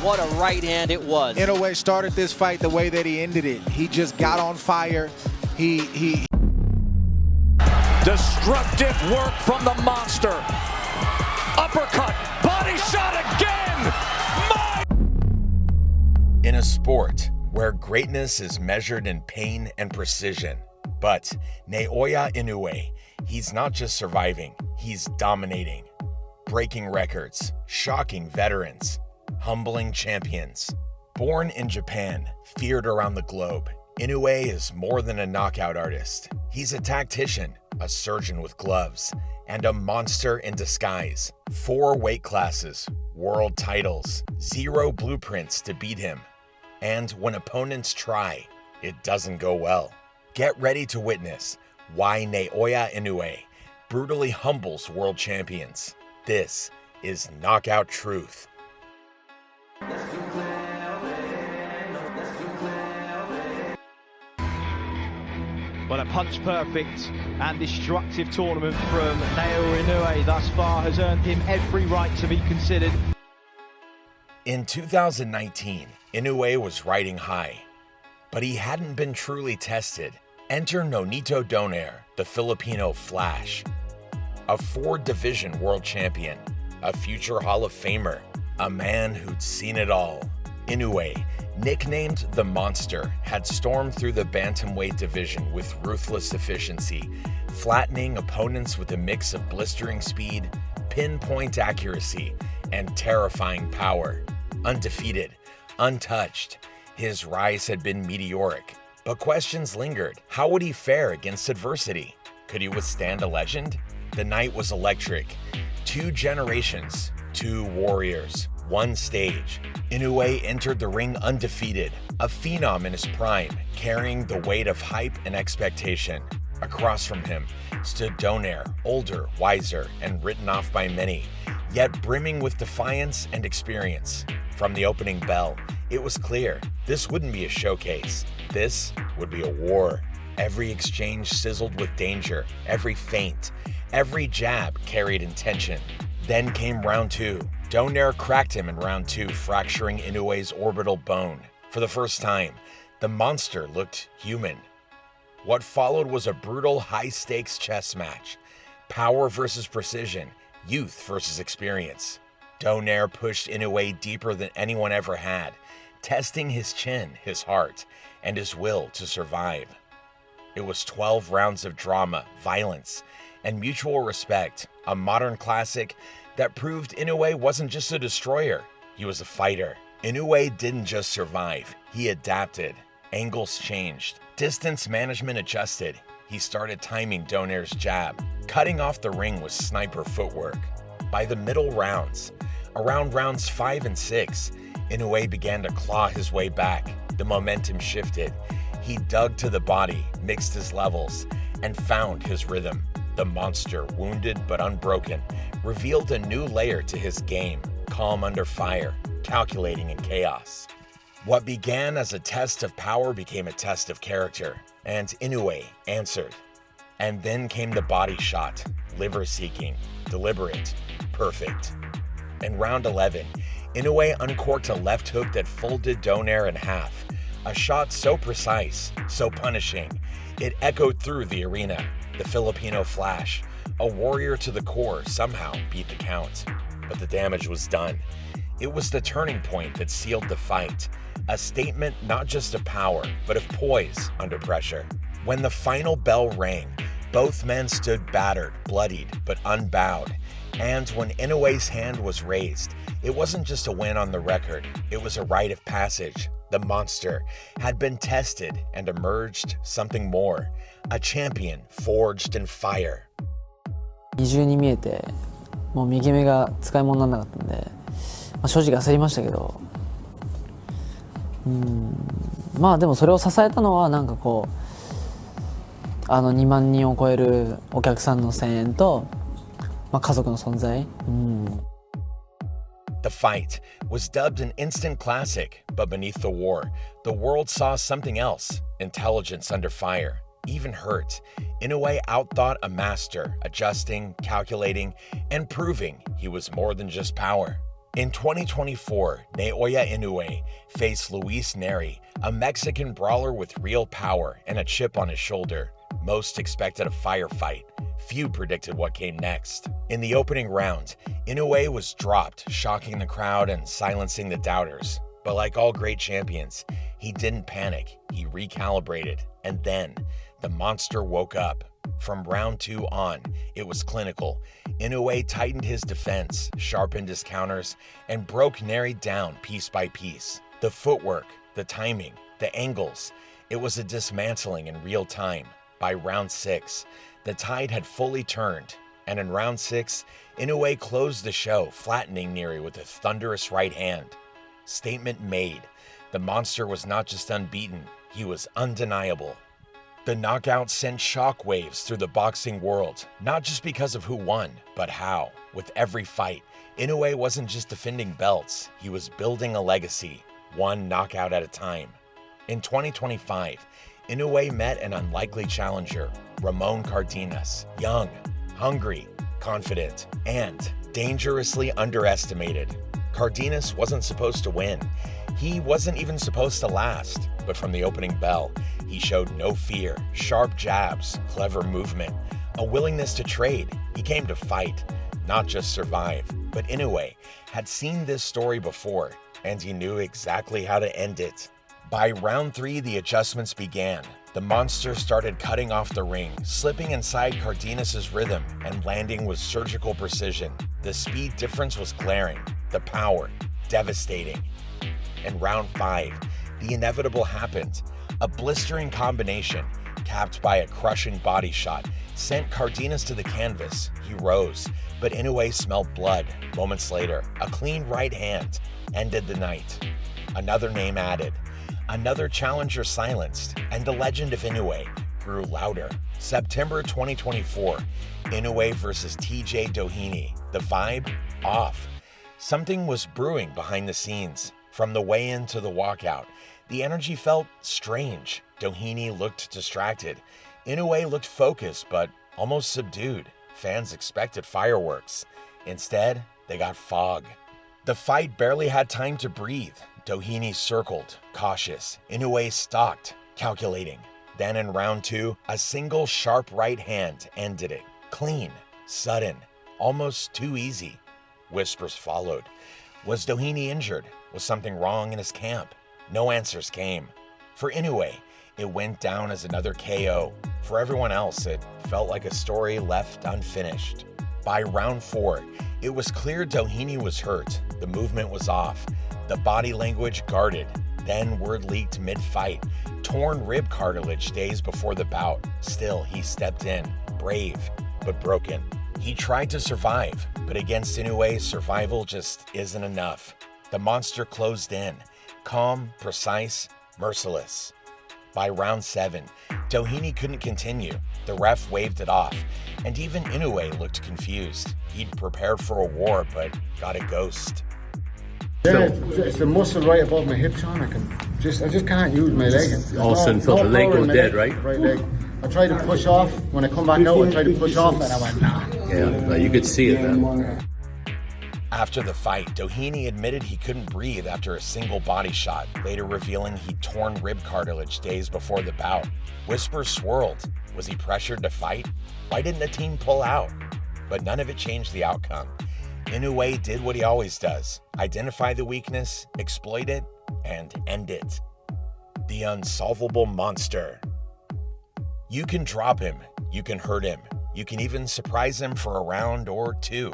what a right hand it was. Inoue started this fight the way that he ended it. He just got on fire. He Destructive work from the monster. Uppercut, body shot again! In a sport where greatness is measured in pain and precision, but Naoya Inoue, he's not just surviving, he's dominating. Breaking records, shocking veterans, humbling champions. Born in Japan, feared around the globe, Inoue is more than a knockout artist. He's a tactician, a surgeon with gloves, and a monster in disguise. 4 weight classes, world titles, 0 blueprints to beat him. And when opponents try, it doesn't go well. Get ready to witness why Naoya Inoue brutally humbles world champions. This is Knockout Truth. Well, a punch-perfect and destructive tournament from Naoya Inoue thus far has earned him every right to be considered. In 2019, Inoue was riding high, but he hadn't been truly tested. Enter Nonito Donaire, the Filipino Flash, a 4-division world champion, a future Hall of Famer, a man who'd seen it all. Inoue, nicknamed the Monster, had stormed through the bantamweight division with ruthless efficiency, flattening opponents with a mix of blistering speed, pinpoint accuracy, and terrifying power. Undefeated, untouched, his rise had been meteoric, but questions lingered. How would he fare against adversity? Could he withstand a legend? The night was electric. 2 generations, 2 warriors, 1 stage. Inoue entered the ring undefeated, a phenom in his prime, carrying the weight of hype and expectation. Across from him stood Donaire, older, wiser, and written off by many, yet brimming with defiance and experience. From the opening bell, it was clear this wouldn't be a showcase. This would be a war. Every exchange sizzled with danger, every feint, every jab carried intention. Then came round 2. Donaire cracked him in round 2, fracturing Inoue's orbital bone. For the first time, the monster looked human. What followed was a brutal, high-stakes chess match. Power versus precision, youth versus experience. Donaire pushed Inoue deeper than anyone ever had, testing his chin, his heart, and his will to survive. It was 12 rounds of drama, violence, and mutual respect, a modern classic that proved Inoue wasn't just a destroyer, he was a fighter. Inoue didn't just survive, he adapted. Angles changed, distance management adjusted. He started timing Donaire's jab, cutting off the ring with sniper footwork. By the middle rounds, around rounds 5 and 6, Inoue began to claw his way back. The momentum shifted. He dug to the body, mixed his levels, and found his rhythm. The monster, wounded but unbroken, revealed a new layer to his game, calm under fire, calculating in chaos. What began as a test of power became a test of character, and Inoue answered. And then came the body shot, liver-seeking, deliberate, perfect. In round 11, Inoue uncorked a left hook that folded Donaire in half. A shot so precise, so punishing, it echoed through the arena. The Filipino Flash, a warrior to the core, somehow beat the count. But the damage was done. It was the turning point that sealed the fight. A statement not just of power, but of poise under pressure. When the final bell rang, both men stood battered, bloodied, but unbowed. And when Inoue's hand was raised, it wasn't just a win on the record, it was a rite of passage. The monster had been tested and emerged something more, a champion forged in fire. 二重に見えて、もう右目が使い物にならなかったんで、正直焦りましたけど、まあでもそれを支えたのはなんかこう、2万人を超えるお客さんの声援と、家族の存在。The fight was dubbed an instant classic, but beneath the war, the world saw something else, intelligence under fire, even hurt. Inoue outthought a master, adjusting, calculating, and proving he was more than just power. In 2024, Naoya Inoue faced Luis Neri, a Mexican brawler with real power and a chip on his shoulder. Most expected a firefight. Few predicted what came next. In the opening round, Inoue was dropped, shocking the crowd and silencing the doubters. But like all great champions, he didn't panic. He recalibrated. And then, the monster woke up. From round 2 on, it was clinical. Inoue tightened his defense, sharpened his counters, and broke Neri down piece by piece. The footwork, the timing, the angles, it was a dismantling in real time. By round 6, the tide had fully turned, and in round 6, Inoue closed the show, flattening Neri with a thunderous right hand. Statement made. The monster was not just unbeaten, he was undeniable. The knockout sent shockwaves through the boxing world, not just because of who won, but how. With every fight, Inoue wasn't just defending belts, he was building a legacy, one knockout at a time. In 2025, Inoue met an unlikely challenger, Ramon Cardenas, young, hungry, confident, and dangerously underestimated. Cardenas wasn't supposed to win. He wasn't even supposed to last, but from the opening bell, he showed no fear, sharp jabs, clever movement, a willingness to trade. He came to fight, not just survive. But Inoue had seen this story before, and he knew exactly how to end it. By round 3, the adjustments began. The monster started cutting off the ring, slipping inside Cardenas' rhythm and landing with surgical precision. The speed difference was glaring, the power devastating. In round 5, the inevitable happened. A blistering combination, capped by a crushing body shot, sent Cardenas to the canvas. He rose, but Inoue smelled blood. Moments later, a clean right hand ended the night. Another name added, another challenger silenced, and the legend of Inoue grew louder. September 2024, Inoue versus TJ Doheny. The vibe? Off. Something was brewing behind the scenes. From the weigh-in to the walkout, the energy felt strange. Doheny looked distracted. Inoue looked focused, but almost subdued. Fans expected fireworks. Instead, they got fog. The fight barely had time to breathe. Doheny circled, cautious. Inoue stalked, calculating. Then in round 2, a single sharp right hand ended it. Clean, sudden, almost too easy. Whispers followed. Was Doheny injured? Was something wrong in his camp? No answers came. For Inoue, it went down as another KO. For everyone else, it felt like a story left unfinished. By round 4, it was clear Doheny was hurt. The movement was off. The body language guarded. Then word leaked mid-fight. Torn rib cartilage days before the bout. Still, he stepped in, brave, but broken. He tried to survive, but against Inoue, survival just isn't enough. The monster closed in, calm, precise, merciless. By round 7, Doheny couldn't continue. The ref waved it off, and even Inoue looked confused. He'd prepared for a war, but got a ghost. Yeah, it's the muscle right above my hip, Sean. I just can't use my leg. All of a sudden felt the leg go dead, right? Right leg. I tried to push off. When I come back out, I tried to push off, and I went, nah. Yeah, you could see it then. After the fight, Doheny admitted he couldn't breathe after a single body shot, later revealing he'd torn rib cartilage days before the bout. Whispers swirled. Was he pressured to fight? Why didn't the team pull out? But none of it changed the outcome. Inoue did what he always does: identify the weakness, exploit it, and end it. The unsolvable monster. You can drop him, you can hurt him, you can even surprise him for a round or 2.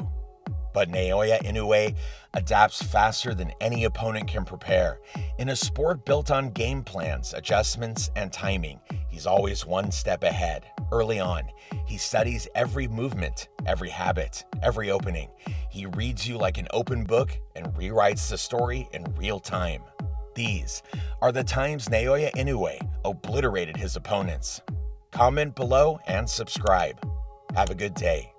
But Naoya Inoue adapts faster than any opponent can prepare. In a sport built on game plans, adjustments, and timing, he's always one step ahead. Early on, he studies every movement, every habit, every opening. He reads you like an open book and rewrites the story in real time. These are the times Naoya Inoue obliterated his opponents. Comment below and subscribe. Have a good day.